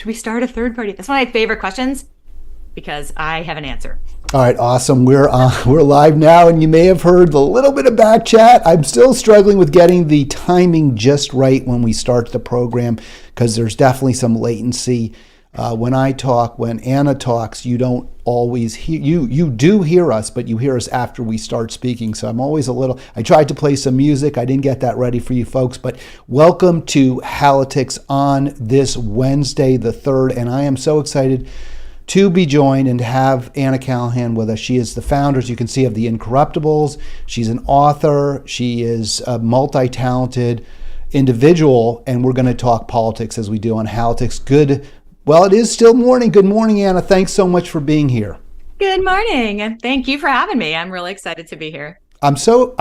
Should we start a third party? That's one of my favorite questions because I have an answer. All right, awesome. We're live now, and you may have heard a little bit of back chat. I'm still struggling with getting the timing just right when we start the program because there's definitely some latency. When I talk, when Anna talks, you don't always hear you do hear us, but you hear us after we start speaking. So I'm always a little. I tried to play some music. I didn't get that ready for you folks, but welcome to Halitics on this Wednesday, the 3rd, and I am so excited to be joined and to have Anna Callahan with us. She is the founder, as you can see, of The Incorruptibles. She's an author. She is a multi-talented individual, and we're going to talk politics as we do on Halitics. Well, it is still morning. Good morning, Anna. Thanks so much for being here. Good morning, and thank you for having me. I'm really excited to be here. I'm so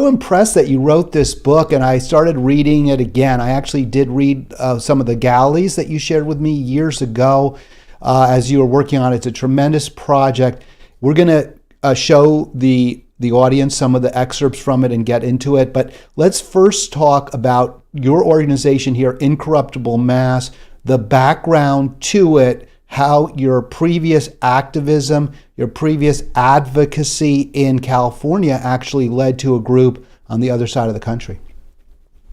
impressed that you wrote this book, and I started reading it again. I actually did read some of the galleys that you shared with me years ago. As you were working on it. It's a tremendous project. We're going to show the audience some of the excerpts from it and get into it. But let's first talk about your organization here, Incorruptible Mass, the background to it, how your previous activism, your previous advocacy in California actually led to a group on the other side of the country.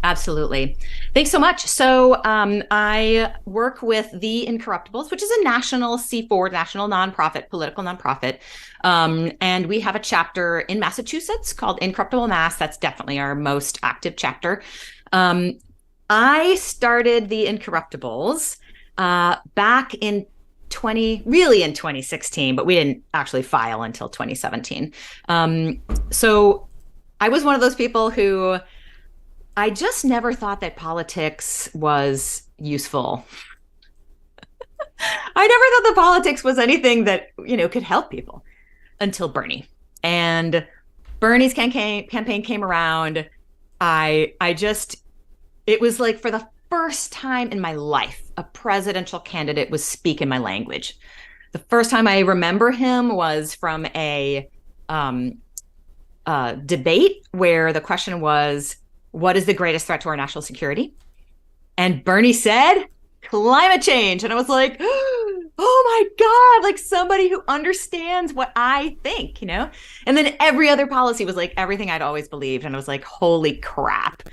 Absolutely. Thanks so much. So I work with The Incorruptibles, which is a national C4, national nonprofit, political nonprofit. And we have a chapter in Massachusetts called Incorruptible Mass. That's definitely our most active chapter. I started The Incorruptibles back in 2016, but we didn't actually file until 2017. So I was one of those people who I just never thought that politics was useful. I never thought that politics was anything that, could help people until Bernie. And Bernie's campaign came around. It was like for the first time in my life, a presidential candidate was speaking my language. The first time I remember him was from a debate where the question was, what is the greatest threat to our national security? And Bernie said, climate change. And I was like, oh my God, like somebody who understands what I think, And then every other policy was like everything I'd always believed. And I was like, holy crap.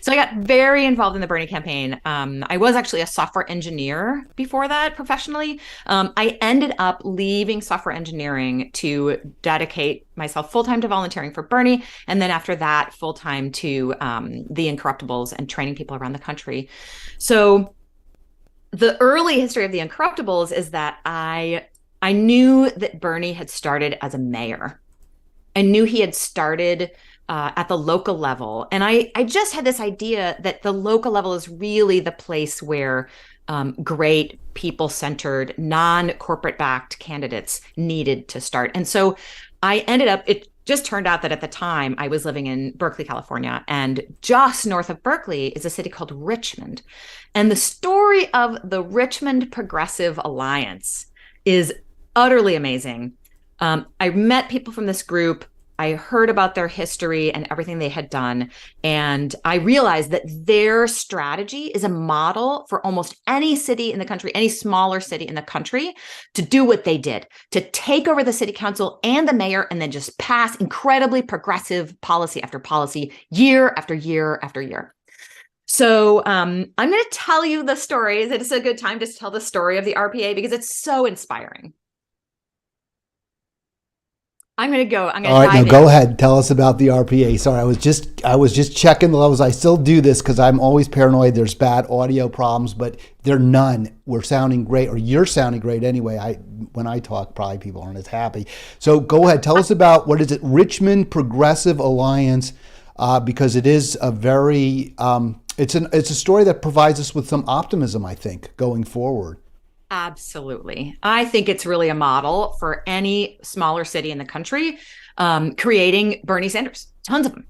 So I got very involved in the Bernie campaign. I was actually a software engineer before that professionally. I ended up leaving software engineering to dedicate myself full-time to volunteering for Bernie. And then after that, full-time to The Incorruptibles and training people around the country. So the early history of The Incorruptibles is that I knew that Bernie had started as a mayor. I knew he had started at the local level. And I just had this idea that the local level is really the place where great people-centered, non-corporate backed candidates needed to start. And so it just turned out that at the time I was living in Berkeley, California, and just north of Berkeley is a city called Richmond. And the story of the Richmond Progressive Alliance is utterly amazing. I met people from this group. I heard about their history and everything they had done. And I realized that their strategy is a model for almost any city in the country, any smaller city in the country, to do what they did, to take over the city council and the mayor and then just pass incredibly progressive policy after policy, year after year after year. So I'm going to tell you the story. It's a good time to tell the story of the RPA because it's so inspiring. I'm going to All right, now go ahead. Tell us about the RPA. Sorry, I was just checking the levels. I still do this because I'm always paranoid there's bad audio problems, but there are none. We're sounding great, or you're sounding great anyway. When I talk, probably people aren't as happy. So go ahead. Tell us about, what is it, Richmond Progressive Alliance, because it is a very, it's a story that provides us with some optimism, I think, going forward. Absolutely. I think it's really a model for any smaller city in the country, creating Bernie Sanders, tons of them.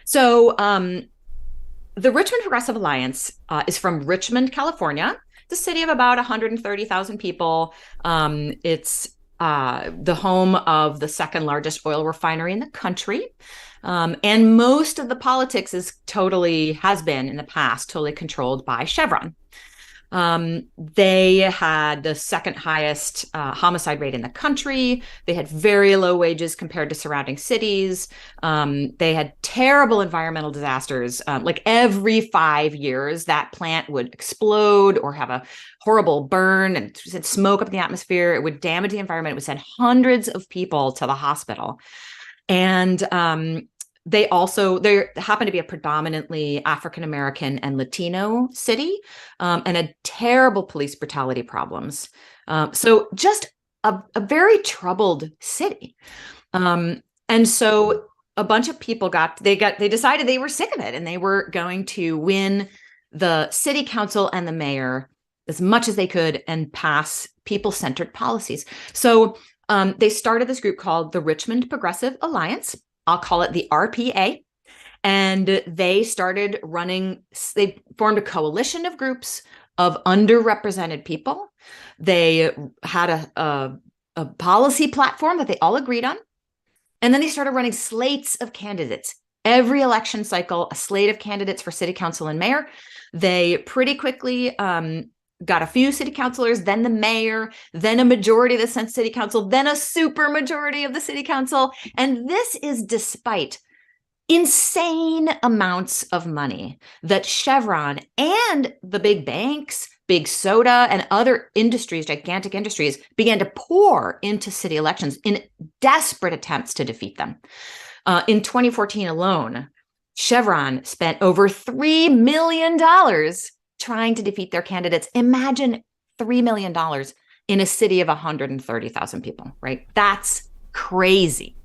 So the Richmond Progressive Alliance is from Richmond, California. It's a city of about 130,000 people. It's the home of the second largest oil refinery in the country. And most of the politics has been in the past totally controlled by Chevron. They had the second highest homicide rate in the country. They had very low wages compared to surrounding cities. They had terrible environmental disasters. Like every 5 years, that plant would explode or have a horrible burn and send smoke up in the atmosphere. It would damage the environment. It would send hundreds of people to the hospital. And they happen to be a predominantly African American and Latino city, and had terrible police brutality problems. So just a very troubled city. And so a bunch of people they decided they were sick of it, and they were going to win the city council and the mayor as much as they could and pass people-centered policies. So they started this group called the Richmond Progressive Alliance. I'll call it the RPA. And they formed a coalition of groups of underrepresented people. They had a policy platform that they all agreed on. And then they started running slates of candidates. Every election cycle, a slate of candidates for city council and mayor. They pretty quickly got a few city councilors, then the mayor, then a majority of the city council, then a super majority of the city council. And this is despite insane amounts of money that Chevron and the big banks, big soda, and other industries, gigantic industries, began to pour into city elections in desperate attempts to defeat them. In 2014 alone, Chevron spent over $3 million trying to defeat their candidates. Imagine $3 million in a city of 130,000 people, right? That's crazy.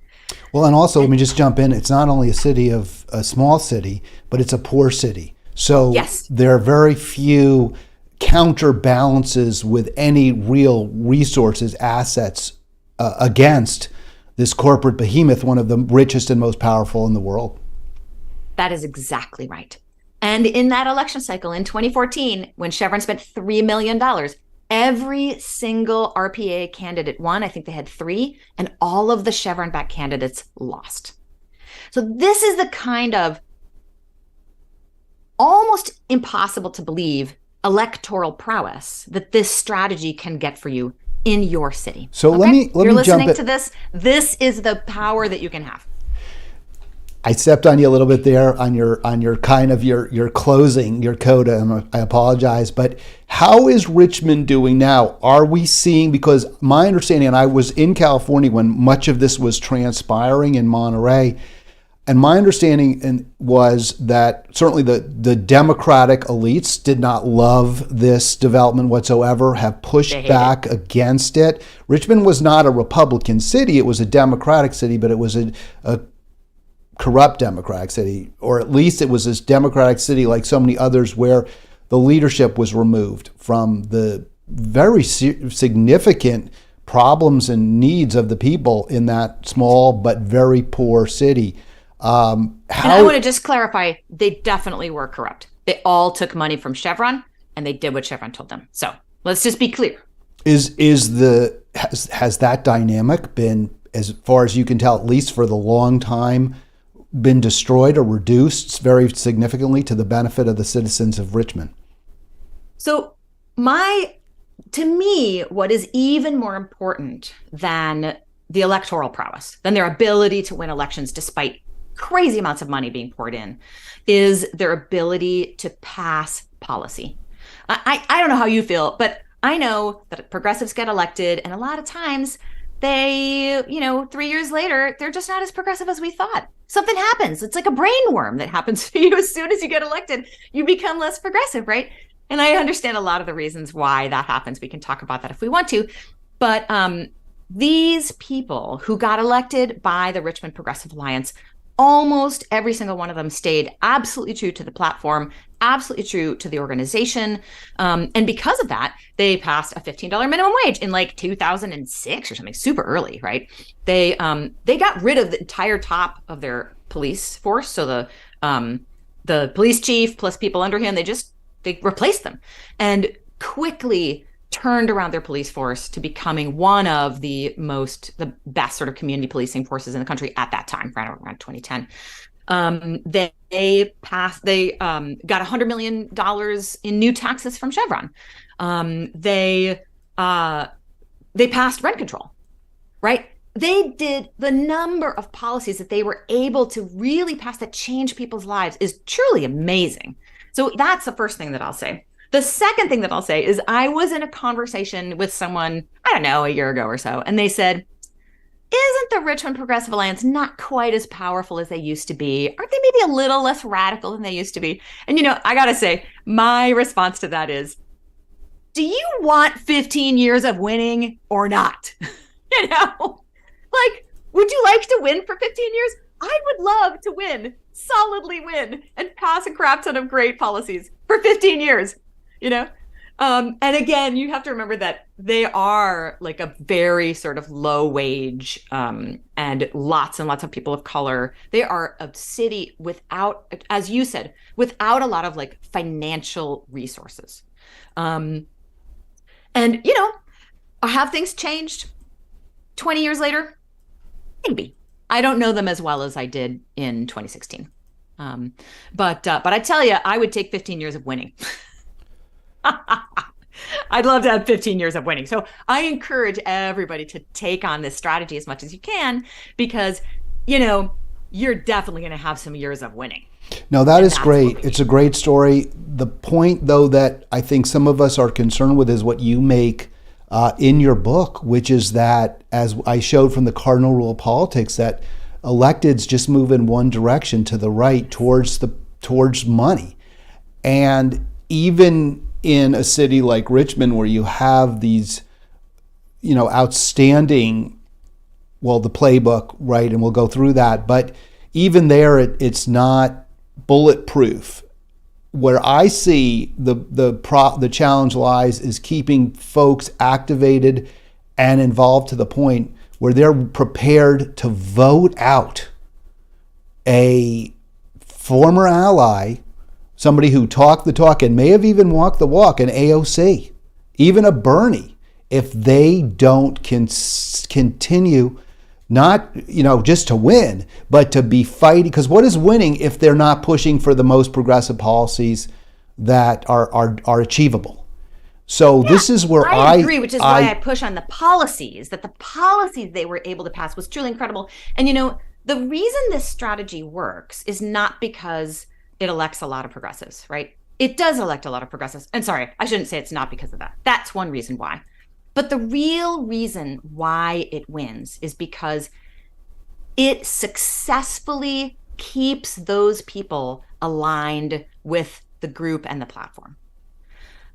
Well, and also, let me just jump in. It's not only a small city, but it's a poor city. So yes, there are very few counterbalances with any real resources, assets against this corporate behemoth, one of the richest and most powerful in the world. That is exactly right. And in that election cycle in 2014, when Chevron spent $3 million, every single RPA candidate won. I think they had 3, and all of the Chevron-backed candidates lost. So this is the kind of almost impossible to believe electoral prowess that this strategy can get for you in your city. So okay? let me You're listening jump to this. This is the power that you can have. I stepped on you a little bit there on your kind of your closing, your coda, and I apologize. But how is Richmond doing now? Are we seeing, because my understanding, and I was in California when much of this was transpiring in Monterey, and my understanding was that certainly the Democratic elites did not love this development whatsoever, have pushed back against it. Richmond was not a Republican city. It was a Democratic city, but it was a corrupt Democratic city, or at least it was this Democratic city like so many others where the leadership was removed from the very significant problems and needs of the people in that small but very poor city. And I want to just clarify, they definitely were corrupt. They all took money from Chevron and they did what Chevron told them. So let's just be clear. Has that dynamic been, as far as you can tell, at least for the long time, been destroyed or reduced very significantly to the benefit of the citizens of Richmond? So to me, what is even more important than the electoral prowess, than their ability to win elections despite crazy amounts of money being poured in, is their ability to pass policy. I don't know how you feel, but I know that progressives get elected, and a lot of times they, 3 years later, they're just not as progressive as we thought. Something happens. It's like a brain worm that happens to you as soon as you get elected. You become less progressive, right? And I understand a lot of the reasons why that happens. We can talk about that if we want to. But these people who got elected by the Richmond Progressive Alliance, almost every single one of them stayed absolutely true to the platform, absolutely true to the organization. And because of that, they passed a $15 minimum wage in like 2006 or something, super early, right? They got rid of the entire top of their police force. So the police chief plus people under him, they replaced them and quickly turned around their police force to becoming one of the best sort of community policing forces in the country at that time, around 2010. They passed. They got $100 million in new taxes from Chevron. They passed rent control, right? They did the number of policies that they were able to really pass that change people's lives is truly amazing. So that's the first thing that I'll say. The second thing that I'll say is I was in a conversation with someone, I don't know, a year ago or so, and they said, isn't the Richmond Progressive Alliance not quite as powerful as they used to be? Aren't they maybe a little less radical than they used to be? And, I got to say, my response to that is, do you want 15 years of winning or not? Like, would you like to win for 15 years? I would love to win, solidly win, and pass a crap ton of great policies for 15 years, And again, you have to remember that they are like a very sort of low wage and lots of people of color. They are a city without, as you said, without a lot of like financial resources. And, have things changed 20 years later? Maybe. I don't know them as well as I did in 2016. But I tell you, I would take 15 years of winning. I'd love to have 15 years of winning. So I encourage everybody to take on this strategy as much as you can, because, you're definitely going to have some years of winning. No, that is great. It's a great story. The point, though, that I think some of us are concerned with is what you make in your book, which is that, as I showed from the cardinal rule of politics, that electeds just move in one direction to the right towards money. And even in a city like Richmond, where you have these, outstanding, the playbook, right? And we'll go through that. But even there, it's not bulletproof. Where I see the challenge lies is keeping folks activated and involved to the point where they're prepared to vote out a former ally, somebody who talked the talk and may have even walked the walk, an AOC, even a Bernie, if they don't continue not, just to win, but to be fighting. Because what is winning if they're not pushing for the most progressive policies that are achievable? So this is where I agree, which is why I push on the policies, that the policies they were able to pass was truly incredible. And, the reason this strategy works is not because it elects a lot of progressives, right? It does elect a lot of progressives. And sorry, I shouldn't say it's not because of that. That's one reason why. But the real reason why it wins is because it successfully keeps those people aligned with the group and the platform.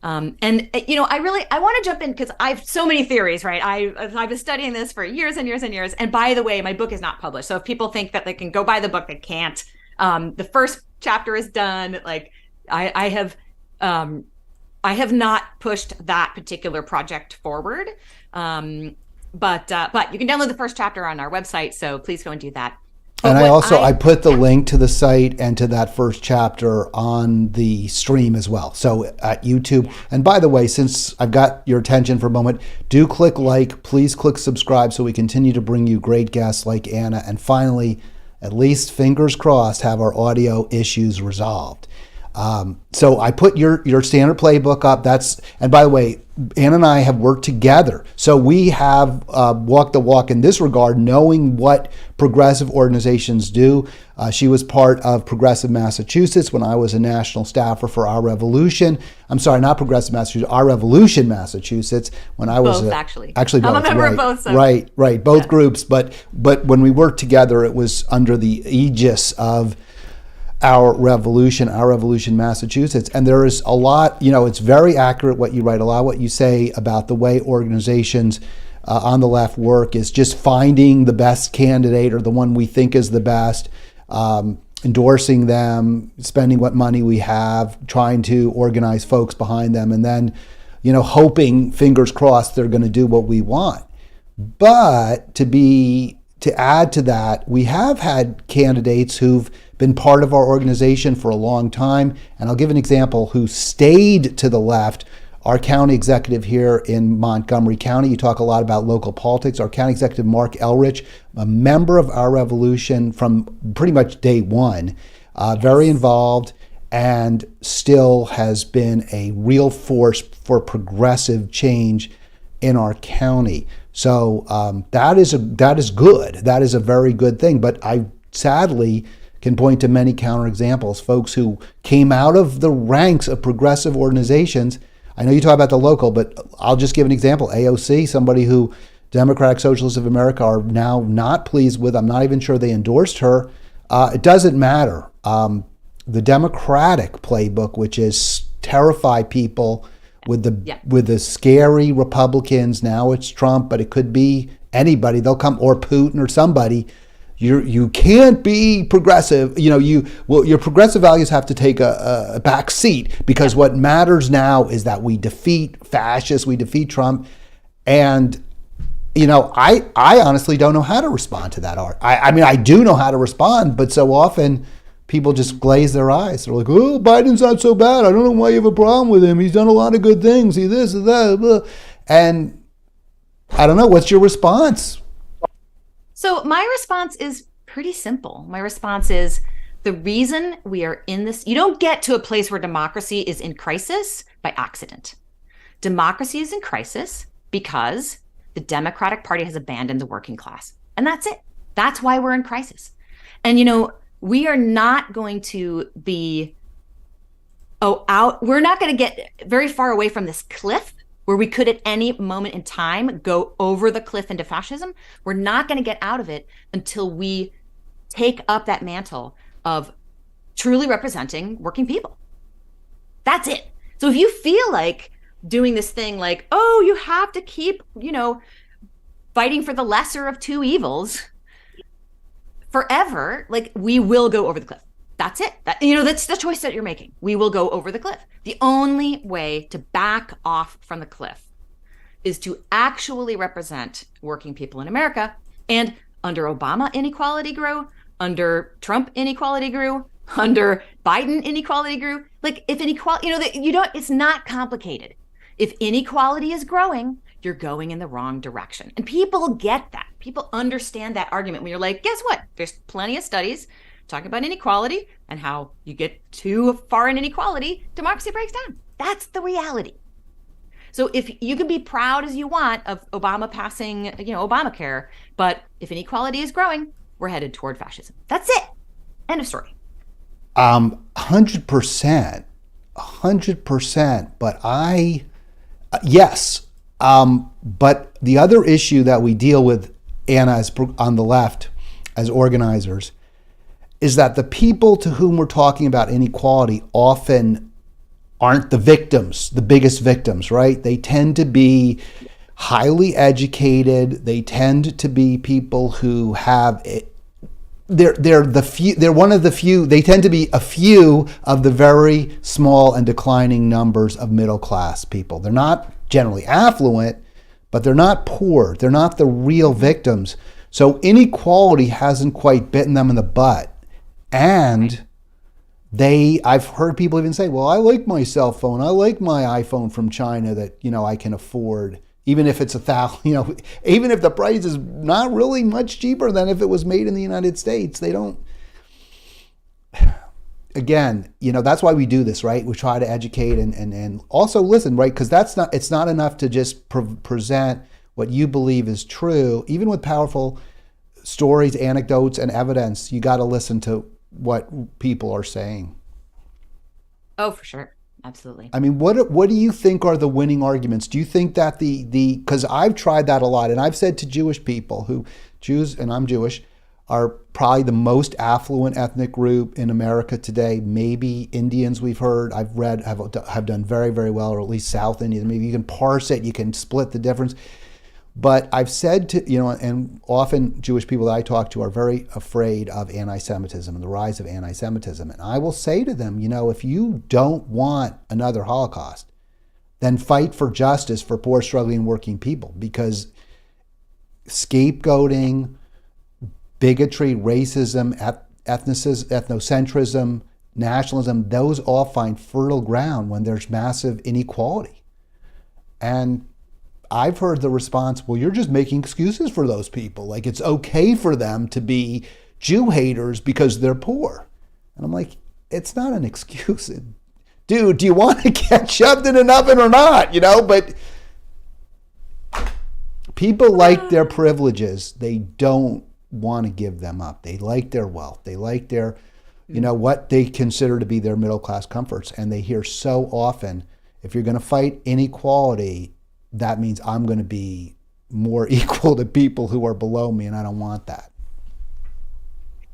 I want to jump in because I have so many theories, right? I've been studying this for years and years and years. And by the way, my book is not published. So if people think that they can go buy the book, they can't. The first chapter is done. Like I have not pushed that particular project forward. But you can download the first chapter on our website. So please go and do that. And I put the link to the site and to that first chapter on the stream as well. So at YouTube. And by the way, since I've got your attention for a moment, do click like, please click subscribe so we continue to bring you great guests like Anna. And finally, at least fingers crossed, have our audio issues resolved. So I put your standard playbook up. And by the way, Anna and I have worked together. So we have walked the walk in this regard, knowing what progressive organizations do. She was part of Progressive Massachusetts when I was a national staffer for Our Revolution. I'm sorry, not Progressive Massachusetts, Our Revolution Massachusetts when I was both, actually both. I'm a member of both. So. Right, both groups. But when we worked together, it was under the aegis of Our Revolution Massachusetts. And there is a lot, it's very accurate what you write, a lot what you say about the way organizations on the left work is just finding the best candidate or the one we think is the best, endorsing them, spending what money we have, trying to organize folks behind them, and then, hoping, fingers crossed, they're going to do what we want. But to add to that, we have had candidates who've been part of our organization for a long time. And I'll give an example who stayed to the left Our county executive here in Montgomery County, you talk a lot about local politics. Our county executive, Mark Elrich, a member of our revolution from pretty much day one, very involved, and still has been a real force for progressive change in our county. So that is good. That is a very good thing. But I sadly can point to many counterexamples, folks who came out of the ranks of progressive organizations. I know you talk about the local, but I'll just give an example. AOC, somebody who Democratic Socialists of America are now not pleased with. I'm not even sure they endorsed her. It doesn't matter. The Democratic playbook, which is terrify people with the scary Republicans. Now it's Trump, but it could be anybody. They'll come, or Putin or somebody. You can't be progressive. Your progressive values have to take a back seat, because what matters now is that we defeat fascists, we defeat Trump. And I honestly don't know how to respond to that, Art. I mean, I do know how to respond, but so often people just glaze their eyes. They're like, oh, Biden's not so bad. I don't know why you have a problem with him. He's done a lot of good things. He this and that. Blah. And I don't know. What's your response? So my response is pretty simple. My response is, the reason we are in this, you don't get to a place where democracy is in crisis by accident. Democracy is in crisis because the Democratic Party has abandoned the working class. And that's it. That's why we're in crisis. And, we are not going to be, we're not going to get very far away from this cliff where we could at any moment in time go over the cliff into fascism. We're not going to get out of it until we take up that mantle of truly representing working people. That's it. So if you feel like doing this thing like, you have to keep, fighting for the lesser of two evils forever, like, we will go over the cliff. That's it. That's the choice that you're making. We will go over the cliff. The only way to back off from the cliff is to actually represent working people in America. And under Obama, inequality grew. Under Trump, inequality grew. Under Biden, inequality grew. Like, if inequality, it's not complicated. If inequality is growing, you're going in the wrong direction. And people get that. People understand that argument when you're like, guess what? There's plenty of studies talking about inequality and how you get too far in inequality, democracy breaks down. That's the reality. So if you can be proud as you want of Obama passing, Obamacare, but if inequality is growing, we're headed toward fascism. That's it. End of story. 100%. 100%. But yes. But the other issue that we deal with, Anna, on the left, as organizers, is that the people to whom we're talking about inequality often aren't the victims, the biggest victims, right? They tend to be highly educated. They tend to be people who have they're the few. They're one of the few. They tend to be a few of the very small and declining numbers of middle class people. They're not generally affluent, but they're not poor. They're not the real victims. So inequality hasn't quite bitten them in the butt. And I've heard people even say, well, I like my cell phone. I like my iPhone from China that, I can afford, even if it's $1,000, even if the price is not really much cheaper than if it was made in the United States. They don't, again, that's why we do this, right? We try to educate and also listen, right? Because it's not enough to just present what you believe is true. Even with powerful stories, anecdotes, and evidence, you got to listen to what people are saying. Oh, for sure. Absolutely. I mean, what do you think are the winning arguments? Do you think that because I've tried that a lot, and I've said to Jewish people Jews, and I'm Jewish, are probably the most affluent ethnic group in America today. Maybe Indians, we've heard, I've read, have done very, very well, or at least South Indians. Maybe you can parse it, you can split the difference. But I've said to, and often Jewish people that I talk to are very afraid of anti-Semitism and the rise of anti-Semitism. And I will say to them, if you don't want another Holocaust, then fight for justice for poor, struggling, working people. Because scapegoating, bigotry, racism, ethnocentrism, nationalism, those all find fertile ground when there's massive inequality. And I've heard the response, well, you're just making excuses for those people. Like it's okay for them to be Jew haters because they're poor. And I'm like, it's not an excuse. Dude, do you want to get shoved in an oven or not? But people like their privileges. They don't want to give them up. They like their wealth. They like their, what they consider to be their middle class comforts. And they hear so often, if you're going to fight inequality, that means I'm going to be more equal to people who are below me, and I don't want that.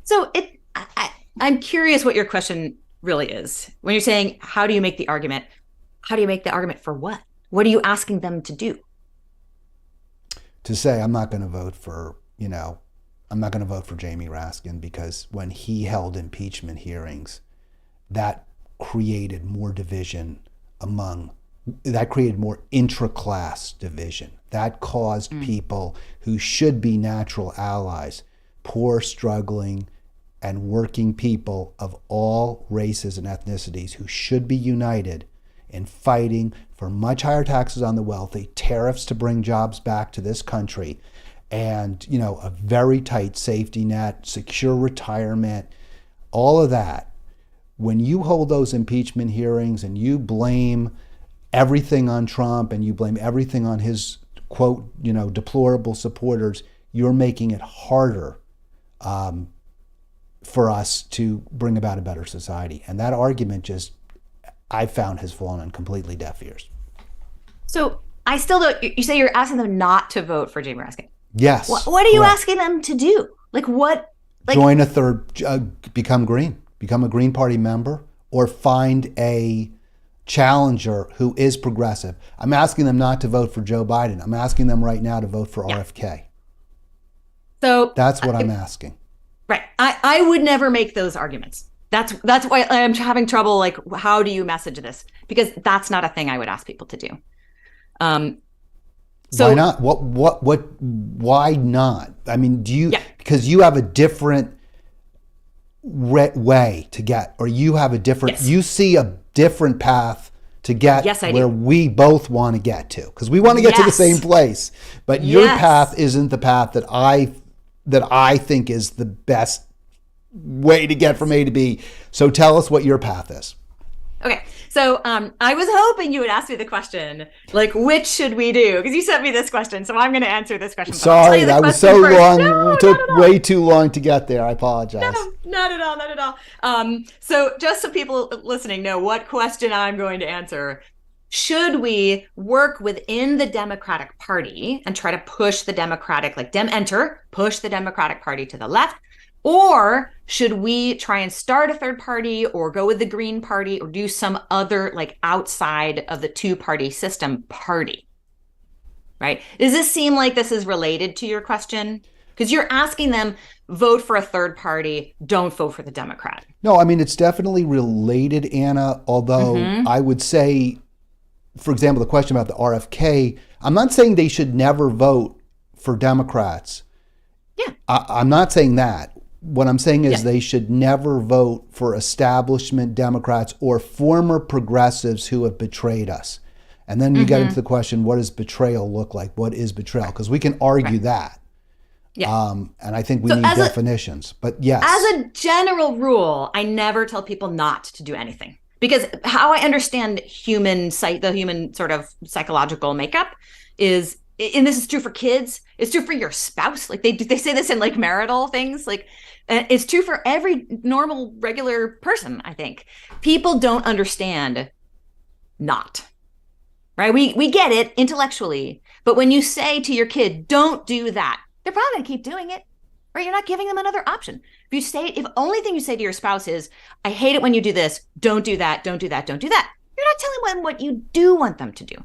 So I'm curious what your question really is. When you're saying, how do you make the argument? How do you make the argument for what? What are you asking them to do? To say, I'm not going to vote for, I'm not going to vote for Jamie Raskin because when he held impeachment hearings, that created more division that created more intra-class division. That caused people who should be natural allies, poor, struggling, and working people of all races and ethnicities who should be united in fighting for much higher taxes on the wealthy, tariffs to bring jobs back to this country, and a very tight safety net, secure retirement, all of that. When you hold those impeachment hearings and you blame everything on Trump and you blame everything on his, quote, deplorable supporters, you're making it harder for us to bring about a better society. And that argument I found has fallen on completely deaf ears. So I still don't, you say you're asking them not to vote for Jamie Raskin. Yes. What are you asking them to do? Like what? Join a third, become Green, become a Green Party member, or find a challenger who is progressive. I'm asking them not to vote for Joe Biden. I'm asking them right now to vote for RFK. So that's what I'm asking. Right. I would never make those arguments. That's why I'm having trouble. Like, how do you message this? Because that's not a thing I would ask people to do. So why not? Why not? I mean, because you have a different way to get, or you have a different, you see a different path to get where we both want to get to, because we want to get to the same place. But your path isn't the path that I think is the best way to get from A to B. So tell us what your path is. Okay. So I was hoping you would ask me the question, like, which should we do? Because you sent me this question, so I'm going to answer this question. Sorry, that was so long. No, it took way too long to get there. I apologize. No, not at all, not at all. So just so people listening know what question I'm going to answer, should we work within the Democratic Party and try to push the Democratic, like push the Democratic Party to the left? Or should we try and start a third party or go with the Green Party or do some other, like, outside of the two-party system party? Right? Does this seem like this is related to your question? Because you're asking them, vote for a third party, don't vote for the Democrat. No, I mean, it's definitely related, Anna, although I would say, for example, the question about the RFK, I'm not saying they should never vote for Democrats. Yeah. I'm not saying that. What I'm saying is they should never vote for establishment Democrats or former progressives who have betrayed us. And then you get into the question, what does betrayal look like? What is betrayal? Because we can argue that. Yeah. And I think we need definitions. But yes. As a general rule, I never tell people not to do anything. Because how I understand the human sort of psychological makeup is, and this is true for kids, it's true for your spouse. Like they say this in like marital things, like it's true for every normal, regular person, I think. People don't understand not, right? We get it intellectually, but when you say to your kid, don't do that, they're probably gonna keep doing it, right? You're not giving them another option. If only thing you say to your spouse is, I hate it when you do this, don't do that, don't do that, don't do that. You're not telling them what you do want them to do.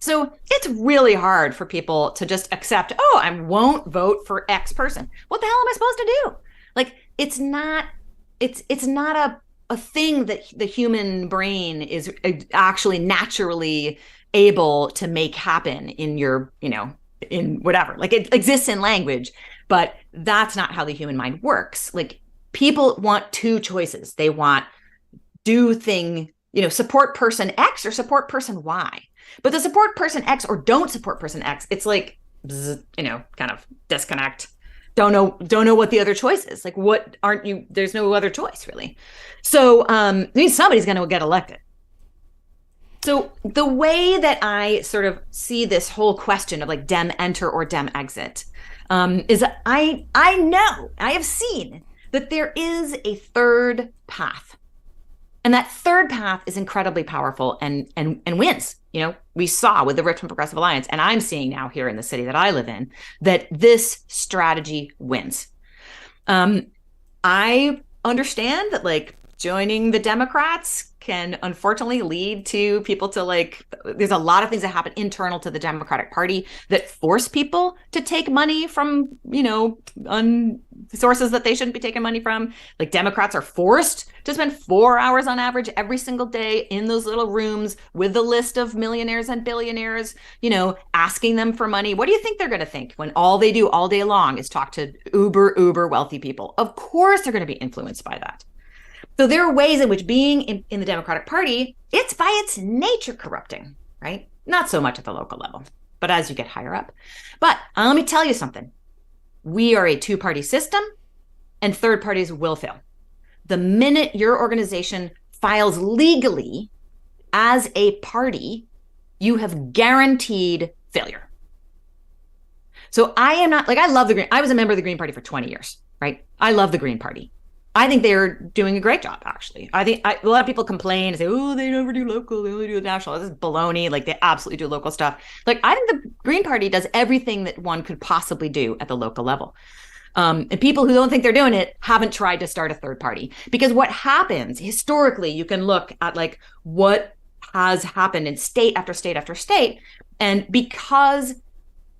So it's really hard for people to just accept, oh, I won't vote for X person. What the hell am I supposed to do? Like, it's not a thing that the human brain is actually naturally able to make happen in in whatever. Like, it exists in language, but that's not how the human mind works. Like, people want two choices. They want support person X or support person Y. But the support person X or don't support person X, it's like, kind of disconnect. Don't know what the other choice is. Like, what aren't you? There's no other choice, really. So it means somebody's going to get elected. So the way that I sort of see this whole question of like Dem enter or Dem exit is that I have seen that there is a third path. And that third path is incredibly powerful and wins. We saw with the Richmond Progressive Alliance, and I'm seeing now here in the city that I live in, that this strategy wins. I understand that like joining the Democrats can unfortunately lead to people to there's a lot of things that happen internal to the Democratic Party that force people to take money from, sources that they shouldn't be taking money from. Like Democrats are forced to spend 4 hours on average every single day in those little rooms with the list of millionaires and billionaires, asking them for money. What do you think they're going to think when all they do all day long is talk to uber wealthy people? Of course, they're going to be influenced by that. So there are ways in which being in the Democratic Party, it's by its nature corrupting, right? Not so much at the local level, but as you get higher up. But let me tell you something. We are a two-party system, and third parties will fail. The minute your organization files legally as a party, you have guaranteed failure. So I am not, I love the Green. I was a member of the Green Party for 20 years, right? I love the Green Party. I think they're doing a great job, actually. I think a lot of people complain and say, oh, they never do local, they only do national. This is baloney. Like, they absolutely do local stuff. I think the Green Party does everything that one could possibly do at the local level. And people who don't think they're doing it haven't tried to start a third party. Because what happens, historically, you can look at what has happened in state after state after state. And because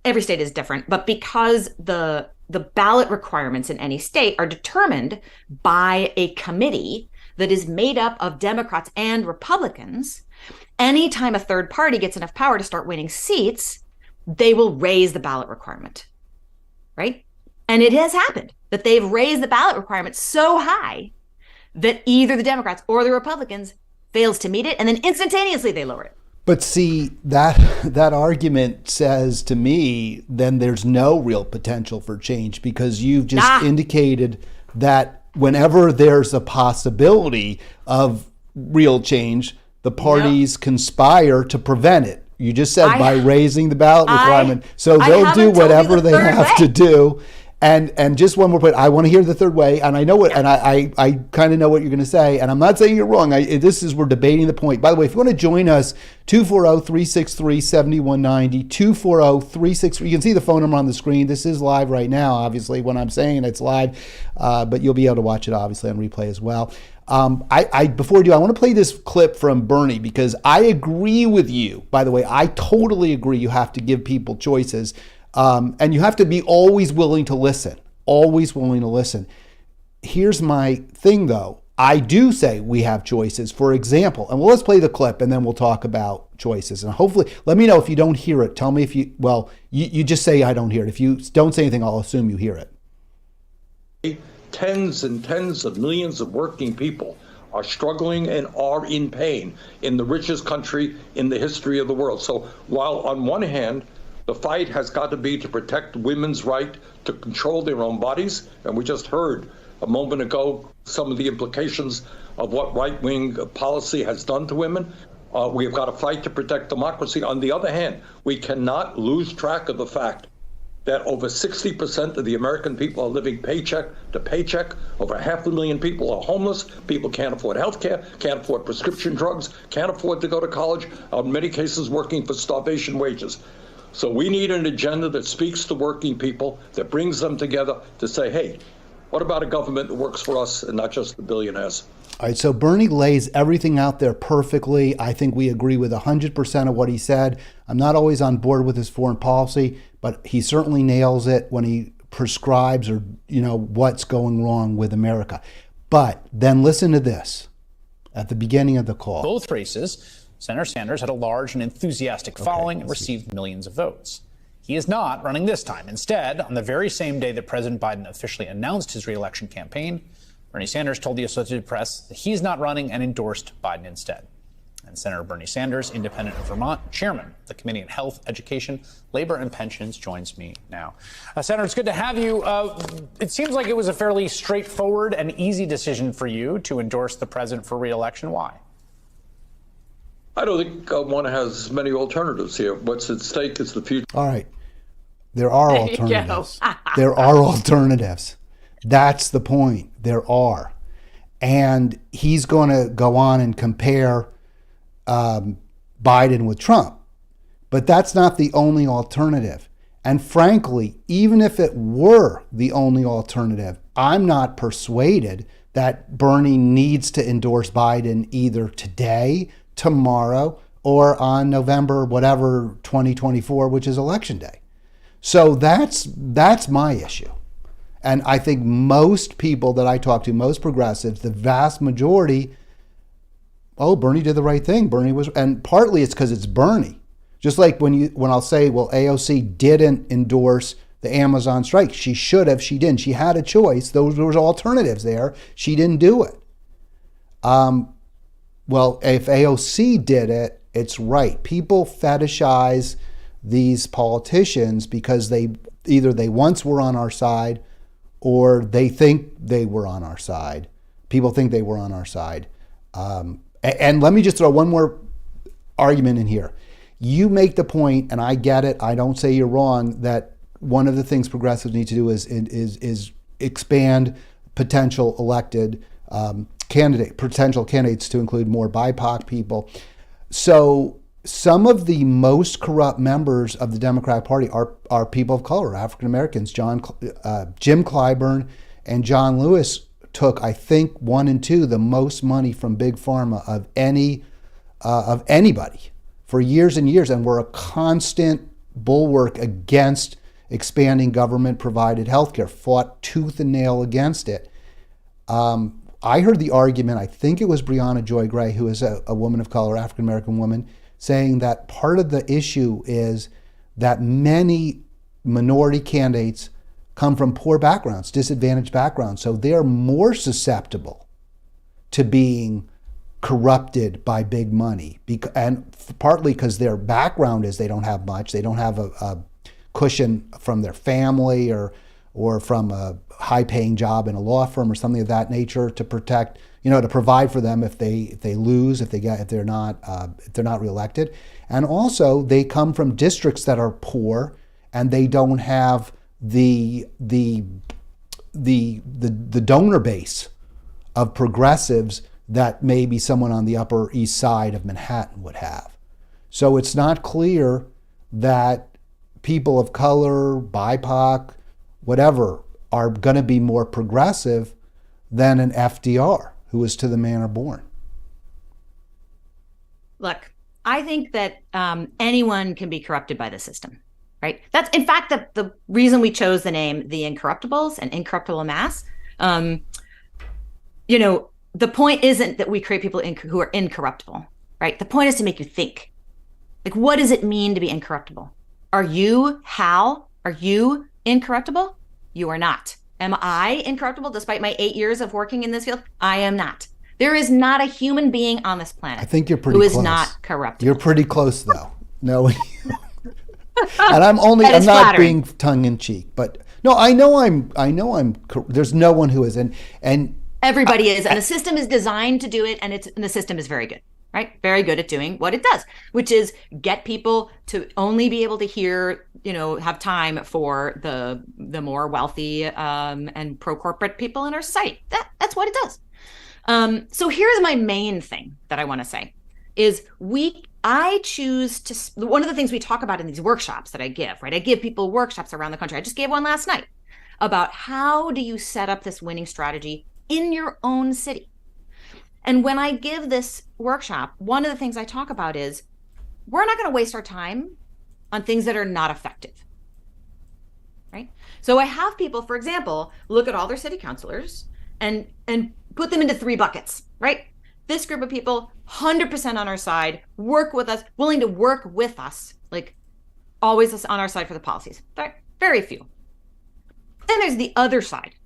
every state is different, but because the ballot requirements in any state are determined by a committee that is made up of Democrats and Republicans, anytime a third party gets enough power to start winning seats, they will raise the ballot requirement, right? And it has happened that they've raised the ballot requirement so high that either the Democrats or the Republicans fails to meet it, and then instantaneously they lower it. But see, that argument says to me, then there's no real potential for change, because you've just indicated that whenever there's a possibility of real change, the parties conspire to prevent it. You just said by raising the ballot requirement. So they'll do whatever they have to do. And just one more point, I want to hear the third way, and I know what, and I kind of know what you're going to say, and I'm not saying you're wrong. We're debating the point. By the way, if you want to join us, 240-363-7190, 240-363. You can see the phone number on the screen. This is live right now, obviously, when I'm saying it's live, but you'll be able to watch it, obviously, on replay as well. Before we do, I want to play this clip from Bernie, because I agree with you. By the way, I totally agree you have to give people choices. And you have to be always willing to listen, Here's my thing, though. I do say we have choices. For example, and let's play the clip and then we'll talk about choices. And hopefully, let me know if you don't hear it. Tell me if you just say I don't hear it. If you don't say anything, I'll assume you hear it. Tens and tens of millions of working people are struggling and are in pain in the richest country in the history of the world. So while on one hand, the fight has got to be to protect women's right to control their own bodies. And we just heard a moment ago some of the implications of what right-wing policy has done to women. We have got to fight to protect democracy. On the other hand, we cannot lose track of the fact that over 60% of the American people are living paycheck to paycheck. Over 500,000 people are homeless. People can't afford health care, can't afford prescription drugs, can't afford to go to college, in many cases working for starvation wages. So we need an agenda that speaks to working people, that brings them together to say, hey, what about a government that works for us and not just the billionaires? All right, so Bernie lays everything out there perfectly. I think we agree with 100% of what he said. I'm not always on board with his foreign policy, but he certainly nails it when he prescribes or, what's going wrong with America. But then listen to this at the beginning of the call. Both races, Senator Sanders had a large and enthusiastic following and received millions of votes. He is not running this time. Instead, on the very same day that President Biden officially announced his re-election campaign, Bernie Sanders told the Associated Press that he's not running and endorsed Biden instead. And Senator Bernie Sanders, independent of Vermont, chairman of the Committee on Health, Education, Labor, and Pensions, joins me now. Senator, it's good to have you. It seems like it was a fairly straightforward and easy decision for you to endorse the president for re-election. Why? I don't think one has many alternatives here. What's at stake is the future. All right. There are alternatives. There are alternatives. That's the point. There are. And he's going to go on and compare Biden with Trump. But that's not the only alternative. And frankly, even if it were the only alternative, I'm not persuaded that Bernie needs to endorse Biden either today, tomorrow, or on November, whatever, 2024, which is election day. So that's my issue. And I think most people that I talk to, most progressives, the vast majority, oh, Bernie did the right thing. Bernie was, and partly it's because it's Bernie. Just like when I'll say, well, AOC didn't endorse the Amazon strike. She should have, she didn't. She had a choice. Those were alternatives there. She didn't do it. Well, if AOC did it, it's right. People fetishize these politicians because they once were on our side or they think they were on our side. People think they were on our side. And let me just throw one more argument in here. You make the point, and I get it, I don't say you're wrong, that one of the things progressives need to do is expand potential elected potential candidates to include more BIPOC people. So some of the most corrupt members of the Democratic Party are people of color, African Americans. Jim Clyburn and John Lewis took, I think, 1 and 2, the most money from Big Pharma of anybody for years and years, and were a constant bulwark against expanding government-provided healthcare, fought tooth and nail against it. I heard the argument, I think it was Breonna Joy Gray, who is a woman of color, African-American woman, saying that part of the issue is that many minority candidates come from poor backgrounds, disadvantaged backgrounds, so they're more susceptible to being corrupted by big money, and partly because their background is they don't have much, they don't have a cushion from their family or from a high-paying job in a law firm or something of that nature to protect, to provide for them if they lose, if they're not reelected, and also they come from districts that are poor and they don't have the donor base of progressives that maybe someone on the Upper East Side of Manhattan would have. So it's not clear that people of color, BIPOC, whatever, are going to be more progressive than an FDR, who was to the manor born. Look, I think that anyone can be corrupted by the system, right? That's, in fact, the reason we chose the name The Incorruptibles and Incorruptible Mass. The point isn't that we create people who are incorruptible, right? The point is to make you think. Like, what does it mean to be incorruptible? Are you, Hal, are you incorruptible? You are not. Am I incorruptible despite my 8 years of working in this field? I am not. There is not a human being on this planet I think you're pretty who close. Is not corruptible. You're pretty close, though. No, and I'm not flattering. Being tongue in cheek, but no, I know I'm. There's no one who is, and everybody is, and the system is designed to do it, and the system is very good, right? Very good at doing what it does, which is get people to only be able to hear, have time for the more wealthy and pro-corporate people in our society. That's what it does. So here's my main thing that I want to say is I choose to, one of the things we talk about in these workshops that I give, right? I give people workshops around the country. I just gave one last night about how do you set up this winning strategy in your own city. And when I give this workshop, one of the things I talk about is we're not going to waste our time on things that are not effective, right? So I have people, for example, look at all their city councilors and put them into 3 buckets, right? This group of people, 100% on our side, work with us, willing to work with us, like always on our side for the policies. Very few. Then there's the other side.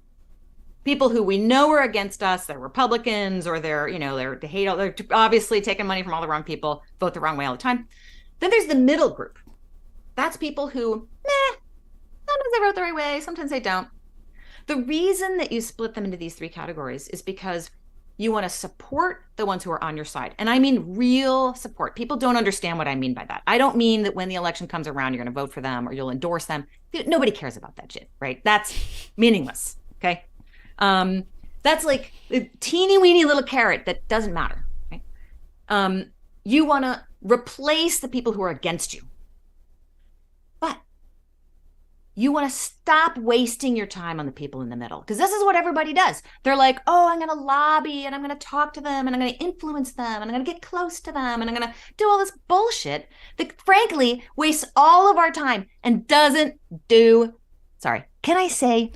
People who we know are against us, they're Republicans, or they hate they're obviously taking money from all the wrong people, vote the wrong way all the time. Then there's the middle group. That's people who, sometimes they vote the right way, sometimes they don't. The reason that you split them into these three categories is because you want to support the ones who are on your side. And I mean real support. People don't understand what I mean by that. I don't mean that when the election comes around, you're going to vote for them or you'll endorse them. Nobody cares about that shit, right? That's meaningless, okay? That's like a teeny weeny little carrot that doesn't matter, right? You want to replace the people who are against you. But you want to stop wasting your time on the people in the middle, because this is what everybody does. They're like, oh, I'm going to lobby and I'm going to talk to them and I'm going to influence them and I'm going to get close to them and I'm going to do all this bullshit that frankly wastes all of our time and doesn't do, can I say?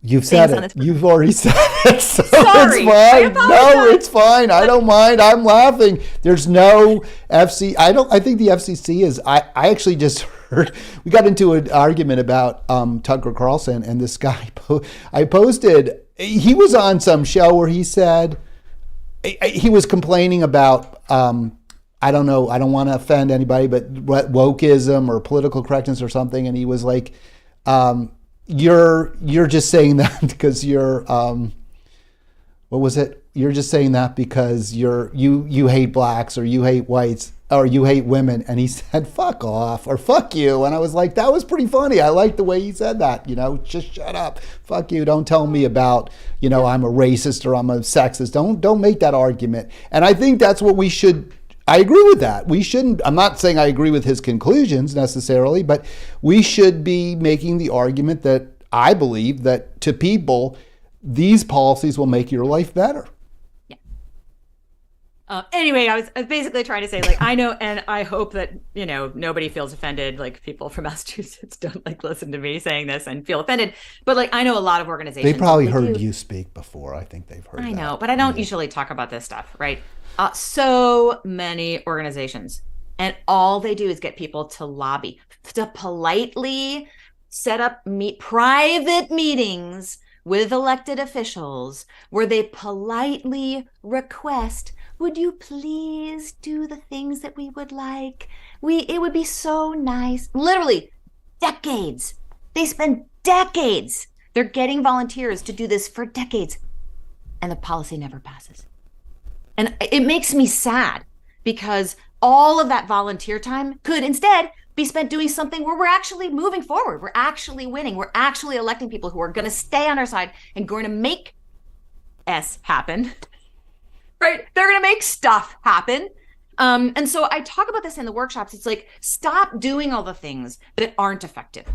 You've said it. You've already said it. So Sorry. It's fine. No, it's fine. I don't mind. I'm laughing. There's no FC. I think the FCC is. I actually just heard. We got into an argument about Tucker Carlson and this guy. I posted. He was on some show where he said he was complaining about. I don't know. I don't want to offend anybody, but wokeism or political correctness or something. And he was like. You're just saying that because you're what was it? You're just saying that because you hate blacks or you hate whites or you hate women. And he said, fuck off or fuck you. And I was like, that was pretty funny. I like the way he said that, just shut up. Fuck you. Don't tell me about, I'm a racist or I'm a sexist. Don't make that argument. And I think that's what we should. I agree with that. We shouldn't, I'm not saying I agree with his conclusions necessarily, but we should be making the argument that I believe that to people, these policies will make your life better. Yeah. Anyway, I was basically trying to say, I know, and I hope that, nobody feels offended, people from Massachusetts don't listen to me saying this and feel offended. But I know a lot of organizations. They probably heard you speak before. I think they've heard I that. know, but I don't usually talk about this stuff, right? So many organizations, and all they do is get people to lobby, to politely set up private meetings with elected officials where they politely request, would you please do the things that we would like? It would be so nice. Literally decades. They spend decades. They're getting volunteers to do this for decades, and the policy never passes. And it makes me sad because all of that volunteer time could instead be spent doing something where we're actually moving forward. We're actually winning. We're actually electing people who are going to stay on our side and going to make S happen, right? They're going to make stuff happen. And so I talk about this in the workshops. It's stop doing all the things that aren't effective,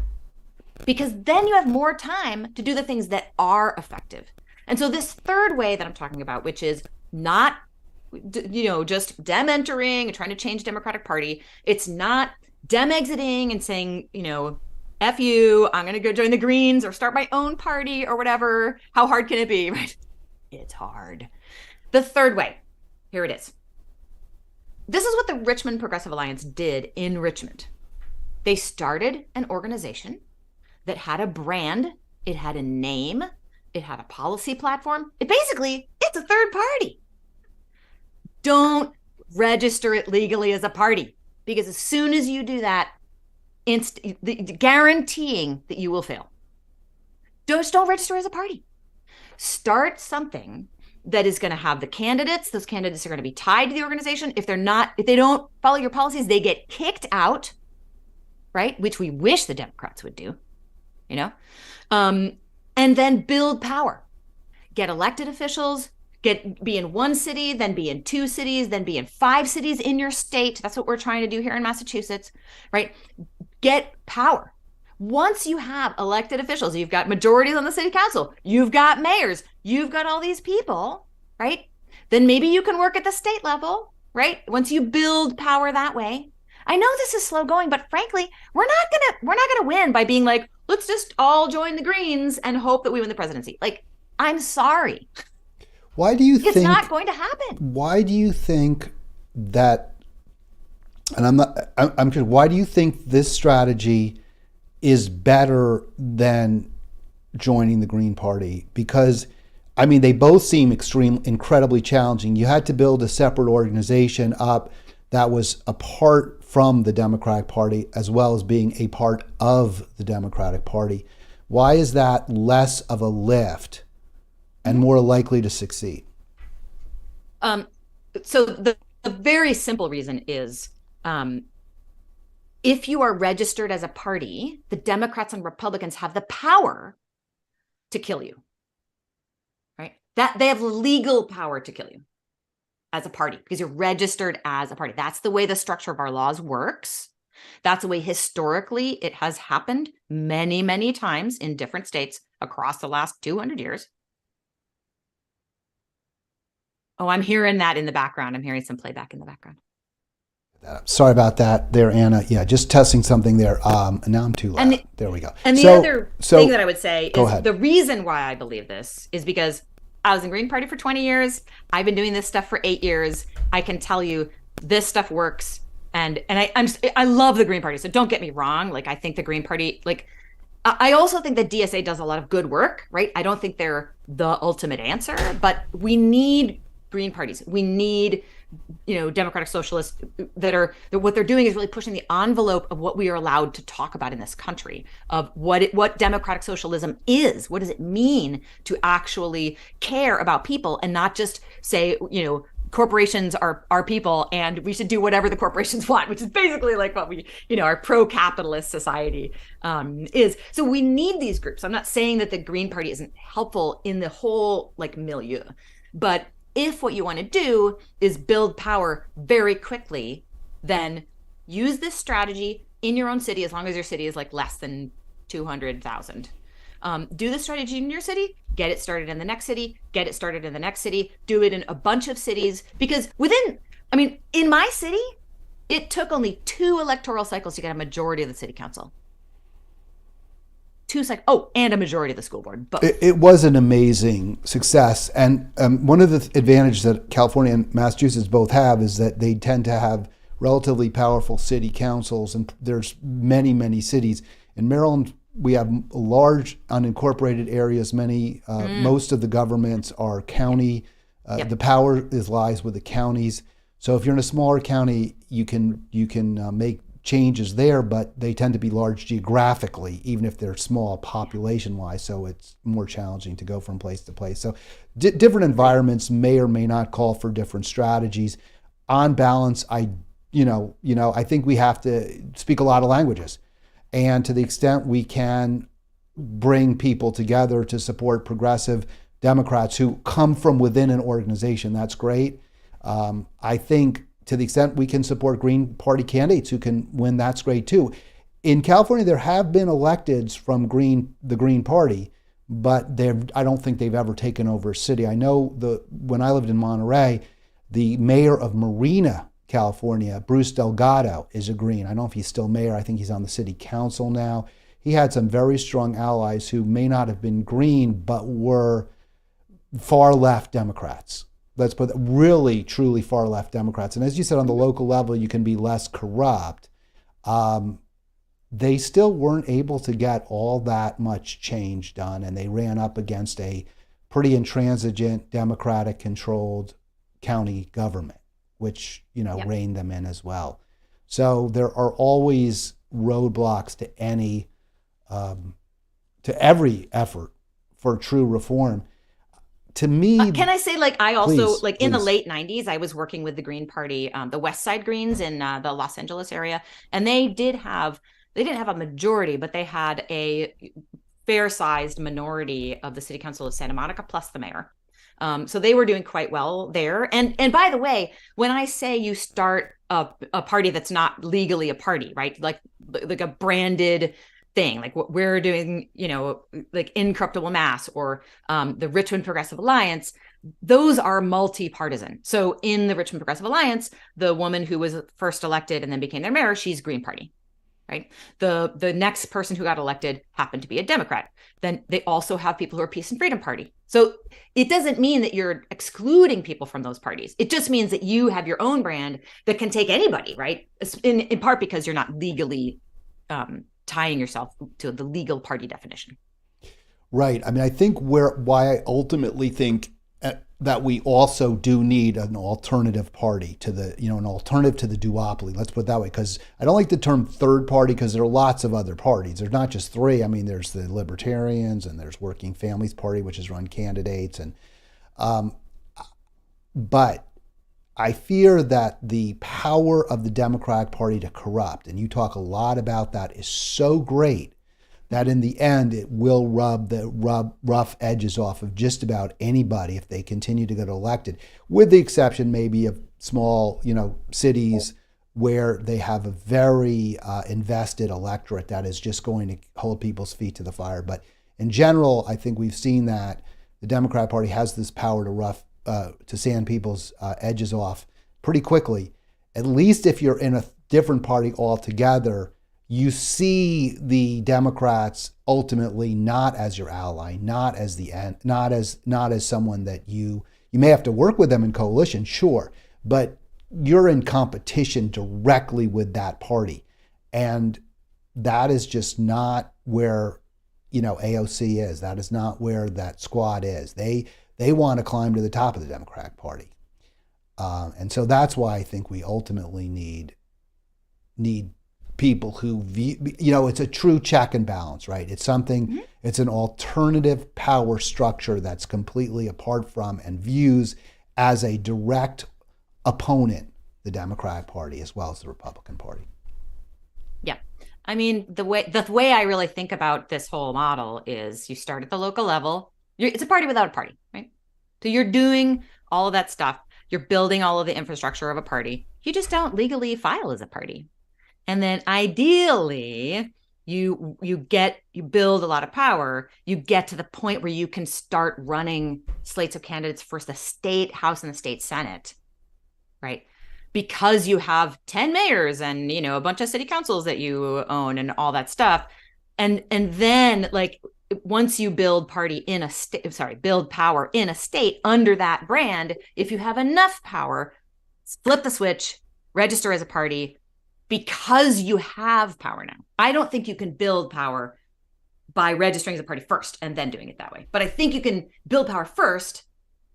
because then you have more time to do the things that are effective. And so this third way that I'm talking about, which is not just dem entering and trying to change Democratic Party. It's not dem exiting and saying, F you, I'm going to go join the Greens or start my own party or whatever. How hard can it be? Right? It's hard. The third way, here it is. This is what the Richmond Progressive Alliance did in Richmond. They started an organization that had a brand, it had a name, it had a policy platform. It's a third party. Don't register it legally as a party, because as soon as you do that, guaranteeing that you will fail. Don't register as a party. Start something that is going to have the candidates. Those candidates are going to be tied to the organization. If they don't follow your policies, they get kicked out, right? Which we wish the Democrats would do, and then build power. Get elected officials. Be in one city, then be in 2 cities, then be in 5 cities in your state. That's what we're trying to do here in Massachusetts, right? Get power. Once you have elected officials, you've got majorities on the city council, you've got mayors, you've got all these people, right? Then maybe you can work at the state level, right? Once you build power that way. I know this is slow going, but frankly, we're not gonna win by being let's just all join the Greens and hope that we win the presidency. I'm sorry. Why do you think it's not going to happen? Why do you think that? And I'm curious. Why do you think this strategy is better than joining the Green Party? Because, I mean, they both seem incredibly challenging. You had to build a separate organization up that was apart from the Democratic Party as well as being a part of the Democratic Party. Why is that less of a lift and more likely to succeed? So the very simple reason is if you are registered as a party, the Democrats and Republicans have the power to kill you, right? That they have legal power to kill you as a party because you're registered as a party. That's the way the structure of our laws works. That's the way historically it has happened many, many times in different states across the last 200 years. Oh, I'm hearing that in the background. I'm hearing some playback in the background. Sorry about that there, Anna. Yeah, just testing something there. And now I'm too loud. There we go. And the other thing that I would say is the reason why I believe this is because I was in Green Party for 20 years. I've been doing this stuff for 8 years. I can tell you this stuff works. And I love the Green Party. So don't get me wrong. Like, I think the Green Party, like, I also think that DSA does a lot of good work, right? I don't think they're the ultimate answer, but we need Green parties. We need, democratic socialists that what they're doing is really pushing the envelope of what we are allowed to talk about in this country, of what democratic socialism is. What does it mean to actually care about people and not just say, corporations are people and we should do whatever the corporations want, which is basically like what we, our pro-capitalist society is. So we need these groups. I'm not saying that the Green Party isn't helpful in the whole milieu, but if what you want to do is build power very quickly, then use this strategy in your own city, as long as your city is less than 200,000. Do the strategy in your city, get it started in the next city, get it started in the next city, do it in a bunch of cities. Because in my city, it took only 2 electoral cycles to get a majority of the city council. 2 cycles. Oh, and a majority of the school board. Both. It was an amazing success. And one of the advantages that California and Massachusetts both have is that they tend to have relatively powerful city councils. And there's many, many cities. In Maryland, we have large unincorporated areas. Most of the governments are county. The power lies with the counties. So if you're in a smaller county, you can make changes there, but they tend to be large geographically, even if they're small population-wise. So it's more challenging to go from place to place. So different environments may or may not call for different strategies. On balance, I think we have to speak a lot of languages, and to the extent we can bring people together to support progressive Democrats who come from within an organization, that's great. I think to the extent we can support Green Party candidates who can win, that's great too. In California, there have been electeds from the Green Party, but I don't think they've ever taken over a city. I know when I lived in Monterey, the mayor of Marina, California, Bruce Delgado, is a Green. I don't know if he's still mayor. I think he's on the city council now. He had some very strong allies who may not have been Green, but were far left Democrats. Let's put really, truly far left Democrats. And as you said, on the local level, you can be less corrupt. They still weren't able to get all that much change done. And they ran up against a pretty intransigent, Democratic-controlled county government, which, reined them in as well. So there are always roadblocks to every effort for true reform. To me, can I say, I also, please. In the late 90s, I was working with the Green Party, the West Side Greens in the Los Angeles area. And they didn't have a majority, but they had a fair-sized minority of the city council of Santa Monica, plus the mayor. So they were doing quite well there. And by the way, when I say you start a party that's not legally a party, right? Like a branded thing, like what we're doing, like Incorruptible Mass or the Richmond Progressive Alliance, those are multi-partisan. So in the Richmond Progressive Alliance, the woman who was first elected and then became their mayor, she's Green Party, right? The next person who got elected happened to be a Democrat. Then they also have people who are Peace and Freedom Party. So it doesn't mean that you're excluding people from those parties. It just means that you have your own brand that can take anybody, right? In part because you're not legally tying yourself to the legal party definition. Right. I mean, I think why I ultimately think that we also do need an alternative party to an alternative to the duopoly. Let's put it that way, because I don't like the term third party because there are lots of other parties. There's not just three. I mean, there's the Libertarians and there's Working Families Party, which has run candidates, and but I fear that the power of the Democratic Party to corrupt, and you talk a lot about that, is so great that in the end it will rub the rough edges off of just about anybody if they continue to get elected, with the exception maybe of small, cities where they have a very invested electorate that is just going to hold people's feet to the fire. But in general, I think we've seen that the Democratic Party has this power to sand people's edges off pretty quickly. At least if you're in a different party altogether, you see the Democrats ultimately not as your ally, not as the end, not as someone that you may have to work with them in coalition, sure, but you're in competition directly with that party, and that is just not where AOC is. That is not where that squad is. They want to climb to the top of the Democratic Party, and so that's why I think we ultimately need people who view, it's a true check and balance, right? It's something, it's an alternative power structure that's completely apart from and views as a direct opponent the Democratic Party as well as the Republican Party. Yeah. I mean, the way I really think about this whole model is you start at the local level. It's a party without a party, right? So you're doing all of that stuff. You're building all of the infrastructure of a party. You just don't legally file as a party. And then ideally, you build a lot of power. You get to the point where you can start running slates of candidates for the state House and the state Senate, right? Because you have 10 mayors and, a bunch of city councils that you own and all that stuff. And then once you build power in a state under that brand, if you have enough power, flip the switch, register as a party, because you have power now. I don't think you can build power by registering as a party first and then doing it that way. But I think you can build power first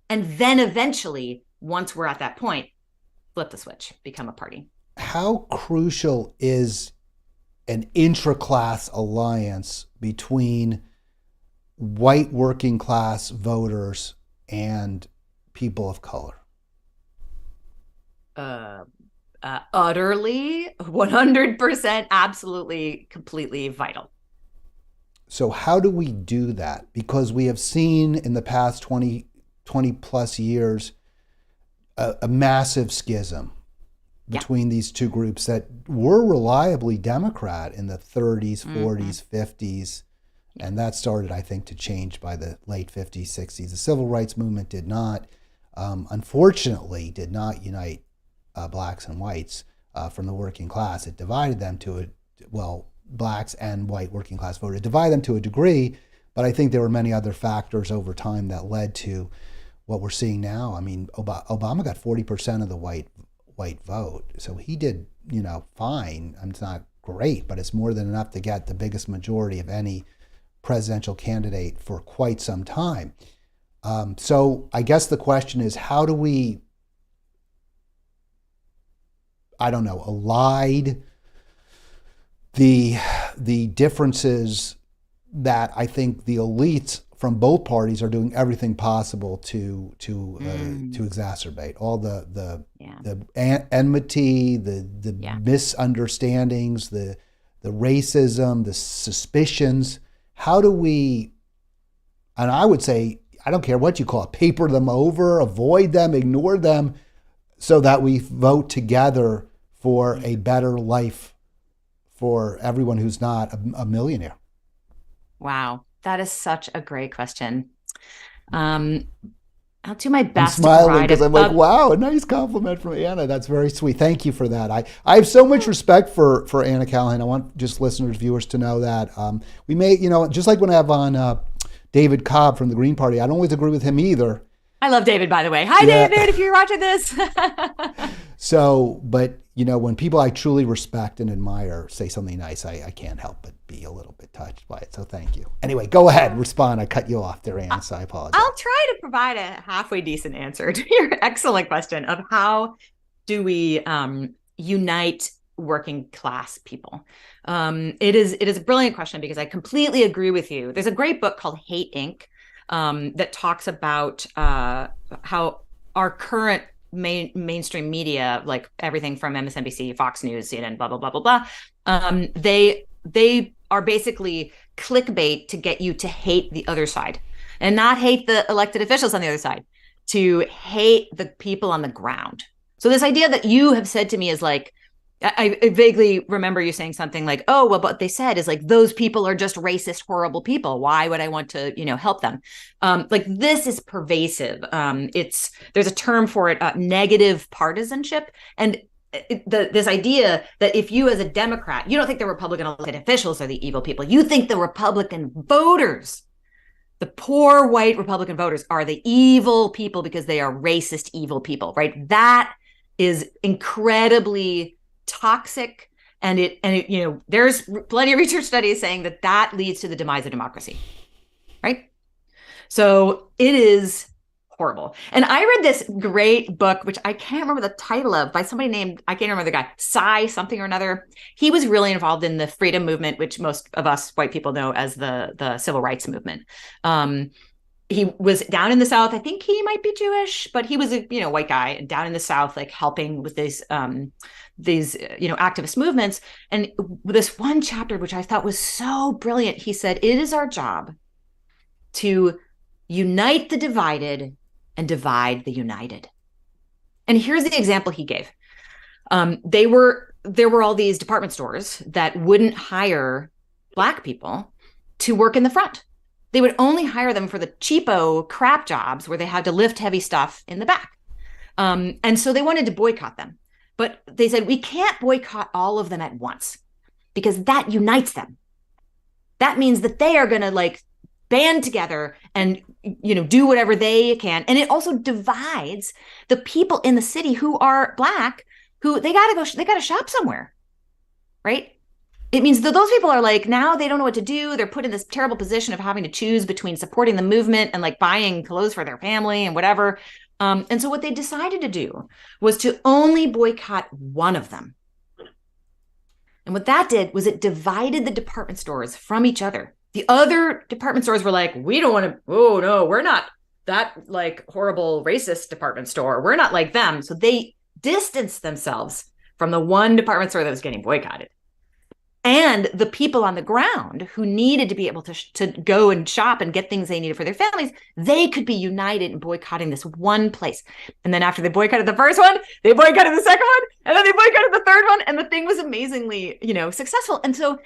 and then eventually, once we're at that point, flip the switch, become a party. How crucial is an intra-class alliance between white working class voters and people of color? Utterly, 100%, absolutely, completely vital. So how do we do that? Because we have seen in the past 20 plus years a massive schism between these two groups that were reliably Democrat in the 30s, 40s, 50s. And that started, I think, to change by the late 50s, 60s. The civil rights movement did not, unfortunately, did not unite blacks and whites from the working class. It divided them blacks and white working class voters. It divided them to a degree, but I think there were many other factors over time that led to what we're seeing now. I mean, Obama got 40% of the white vote, so he did, fine. It's not great, but it's more than enough to get the biggest majority of any presidential candidate for quite some time. So I guess the question is, how do we, allied the differences that I think the elites from both parties are doing everything possible to exacerbate all the enmity, the misunderstandings, the racism, the suspicions. How do we? And I would say, I don't care what you call it, paper them over, avoid them, ignore them, so that we vote together for a better life for everyone who's not a millionaire. Wow, that is such a great question. I'll do my best. I'm smiling because I'm like, wow, a nice compliment from Anna. That's very sweet. Thank you for that. I have so much respect for Anna Callahan. I want just listeners, viewers to know that we may, just like when I have on David Cobb from the Green Party, I don't always agree with him either. I love David, by the way. Hi, David, if you're watching this. So, but when people I truly respect and admire say something nice, I can't help but be a little bit touched by it. So thank you. Anyway, go ahead, respond. I cut you off there, Anne, so I apologize. I'll try to provide a halfway decent answer to your excellent question of how do we unite working class people. It is a brilliant question because I completely agree with you. There's a great book called Hate Inc. That talks about how our current mainstream media, like everything from MSNBC, Fox News, CNN, blah, blah, blah, blah, blah, they are basically clickbait to get you to hate the other side and not hate the elected officials on the other side, to hate the people on the ground. So this idea that you have said to me is like, I vaguely remember you saying something like, oh, well, what they said is like, those people are just racist, horrible people. Why would I want to, help them? Like this is pervasive. There's a term for it, negative partisanship. And this idea that if you as a Democrat, you don't think the Republican elected officials are the evil people. You think the Republican voters, the poor white Republican voters, are the evil people because they are racist, evil people, right? That is incredibly toxic, and it there's plenty of research studies saying that leads to the demise of democracy, right? So it is horrible. And I read this great book, which I can't remember the title of, by somebody named, I can't remember the guy, Cy something or another. He was really involved in the freedom movement, which most of us white people know as the civil rights movement. He was down in the South. I think he might be Jewish, but he was a white guy down in the South, like helping with these activist movements. And this one chapter, which I thought was so brilliant, he said, it is our job to unite the divided and divide the united. And here's the example he gave. There were all these department stores that wouldn't hire Black people to work in the front. They would only hire them for the cheapo crap jobs where they had to lift heavy stuff in the back. And so they wanted to boycott them. But they said, we can't boycott all of them at once because that unites them. That means that they are going to band together and, do whatever they can. And it also divides the people in the city who are Black, who they got to shop somewhere, right? It means that those people are now they don't know what to do. They're put in this terrible position of having to choose between supporting the movement and buying clothes for their family and whatever. And so what they decided to do was to only boycott one of them. And what that did was it divided the department stores from each other. The other department stores were like, we don't want to, oh no, we're not that horrible racist department store. We're not like them. So they distanced themselves from the one department store that was getting boycotted. And the people on the ground who needed to be able to go and shop and get things they needed for their families, they could be united in boycotting this one place. And then after they boycotted the first one, they boycotted the second one, and then they boycotted the third one, and the thing was amazingly, successful. And so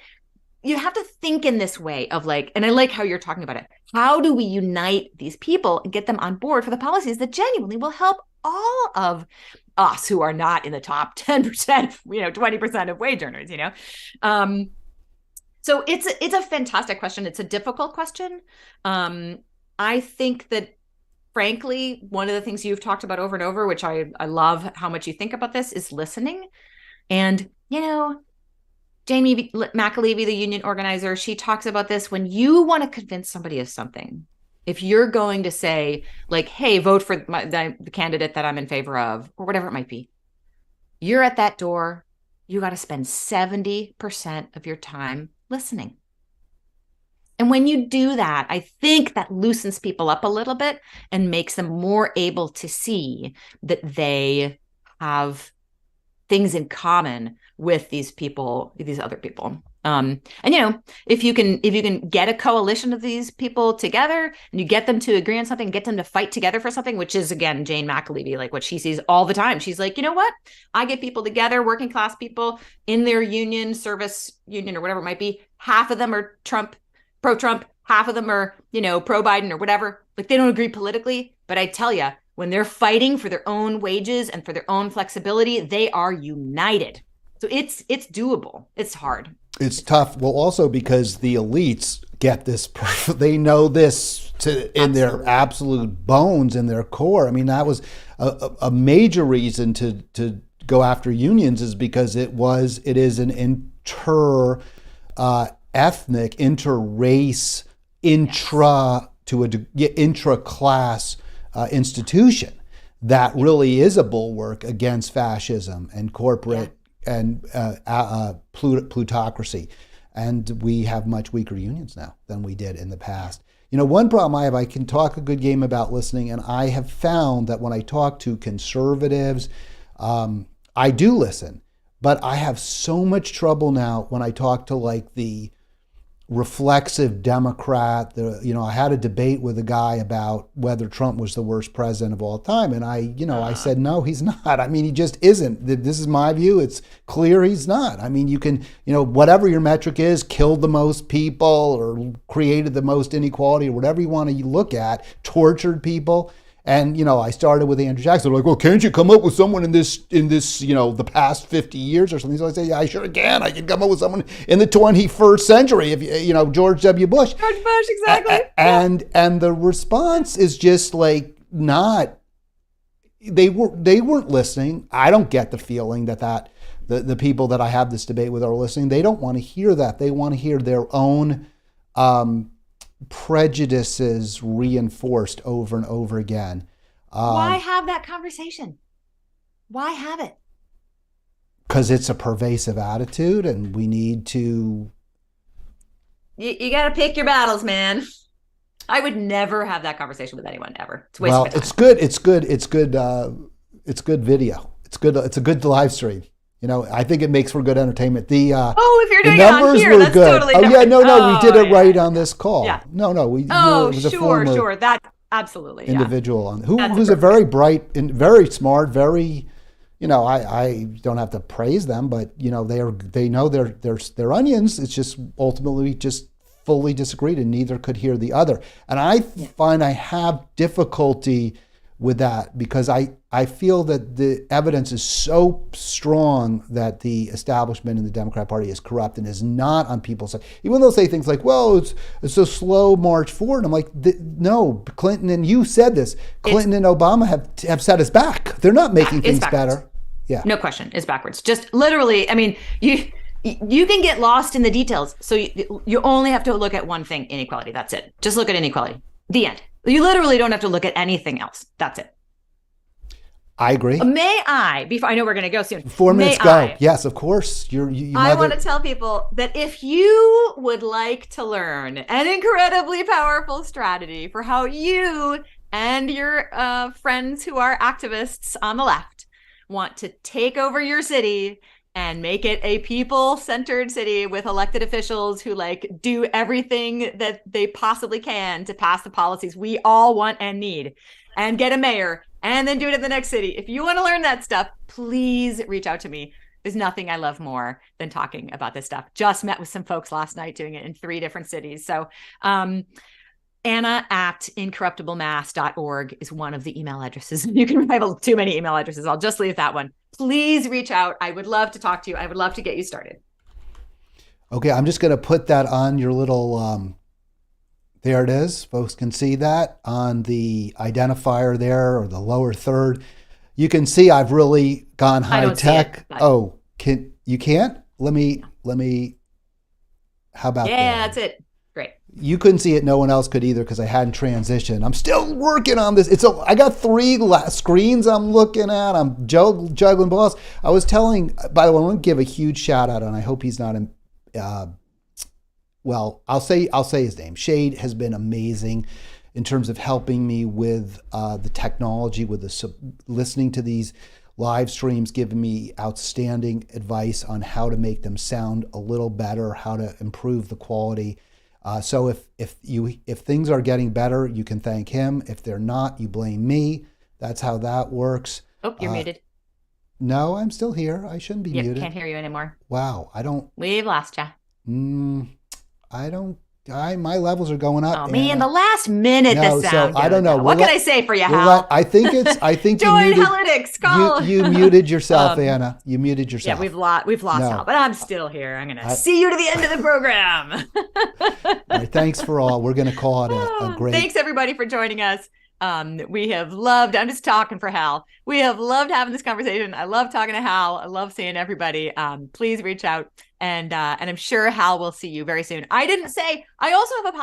you have to think in this way of and I like how you're talking about it. How do we unite these people and get them on board for the policies that genuinely will help all of us who are not in the top 10%, 20% of wage earners, So it's a fantastic question. It's a difficult question. I think that, frankly, one of the things you've talked about over and over, which I love how much you think about this, is listening. And, Jamie McAlevey, the union organizer, she talks about this. When you want to convince somebody of something, if you're going to say hey, vote for the candidate that I'm in favor of, or whatever it might be, you're at that door, you got to spend 70% of your time listening. And when you do that, I think that loosens people up a little bit and makes them more able to see that they have things in common with these people, these other people. And if you can get a coalition of these people together and you get them to agree on something, get them to fight together for something, which is, again, Jane McAlevey, what she sees all the time. She's like, you know what? I get people together, working class people in their union, service union, or whatever it might be. Half of them are pro-Trump, half of them are, pro-Biden or whatever. They don't agree politically, but I tell you, when they're fighting for their own wages and for their own flexibility, they are united. So it's doable. It's hard. It's tough. Well, also because the elites get this, they know this in their absolute bones, in their core. I mean, that was a major reason to go after unions is because it is an ethnic, inter-race, intra-class institution that really is a bulwark against fascism and corporate and plutocracy. And we have much weaker unions now than we did in the past. One problem I have, I can talk a good game about listening, and I have found that when I talk to conservatives, I do listen, but I have so much trouble now when I talk to like the reflexive Democrat. I had a debate with a guy about whether Trump was the worst president of all time, and I said no, he's not. I mean, he just isn't. This is my view. It's clear he's not. I mean, you can, whatever your metric is, killed the most people or created the most inequality or whatever you want to look at, tortured people. And, I started with Andrew Jackson. They're like, well, can't you come up with someone in this, the past 50 years or something? So I say, yeah, I sure can. I can come up with someone in the 21st century, if George W. Bush. George Bush, exactly. And the response is just like they weren't listening. I don't get the feeling that the people that I have this debate with are listening. They don't want to hear that. They want to hear their own prejudices reinforced over and over again. Why have that conversation? Why have it? Because it's a pervasive attitude, and we need to. You got to pick your battles, man. I would never have that conversation with anyone ever. It's a waste of my time. It's good. It's good. It's good. It's good video. It's good. It's a good live stream. I think it makes for good entertainment. If you're doing it on here, that's good. Totally different. No, we did it right on this call. Yeah. No, it was a sure. That absolutely individual who's a very bright and very smart, very, I don't have to praise them, but they know they're onions. It's just ultimately just fully disagreed, and neither could hear the other. And I find I have difficulty with that because I feel that the evidence is so strong that the establishment in the Democrat Party is corrupt and is not on people's side. Even they'll say things like, well, it's a slow march forward. I'm like, no, Clinton, and you said this, Clinton and Obama have set us back. They're not making things better. Yeah. No question. It's backwards. Just literally, I mean, you can get lost in the details. So you only have to look at one thing, inequality. That's it. Just look at inequality. The end. You literally don't have to look at anything else. That's it. I agree. May I, before I know we're going to go soon. 4 minutes go. Yes, of course. I want to tell people that if you would like to learn an incredibly powerful strategy for how you and your friends who are activists on the left want to take over your city and make it a people-centered city with elected officials who do everything that they possibly can to pass the policies we all want and need, and get a mayor, and then do it in the next city. If you want to learn that stuff, please reach out to me. There's nothing I love more than talking about this stuff. Just met with some folks last night doing it in 3 different cities. So Anna@incorruptiblemass.org is one of the email addresses. You can have too many email addresses. I'll just leave that one. Please reach out. I would love to talk to you. I would love to get you started. Okay, I'm just going to put that on your little, there it is. Folks can see that on the identifier there, or the lower third. You can see I've really gone high tech. Oh, you can't? Let me, how about that? Yeah, that's it. Great. You couldn't see it. No one else could either because I hadn't transitioned. I'm still working on this. I got 3 screens I'm looking at. I'm juggling balls. I was telling, by the way, I want to give a huge shout out, and I hope he's not in, well, I'll say his name. Shade has been amazing in terms of helping me with the technology, with listening to these live streams, giving me outstanding advice on how to make them sound a little better, how to improve the quality. So if things are getting better, you can thank him. If they're not, you blame me. That's how that works. Oh, you're muted. No, I'm still here. I shouldn't be muted. Can't hear you anymore. Wow, I don't. We've lost you. I don't. My levels are going up. Oh, me in the last minute. No, this sound. So I don't know. What can I say for you, Hal? I think Join Halitics. Call. You muted yourself, Anna. You muted yourself. Yeah, we've lost Hal, but I'm still here. I'm gonna see you to the end of the program. All right, thanks for all. We're gonna call it a great. Thanks everybody for joining us. We have loved, I'm just talking for Hal. We have loved having this conversation. I love talking to Hal. I love seeing everybody. Please reach out. And I'm sure Hal will see you very soon. I didn't say, I also have a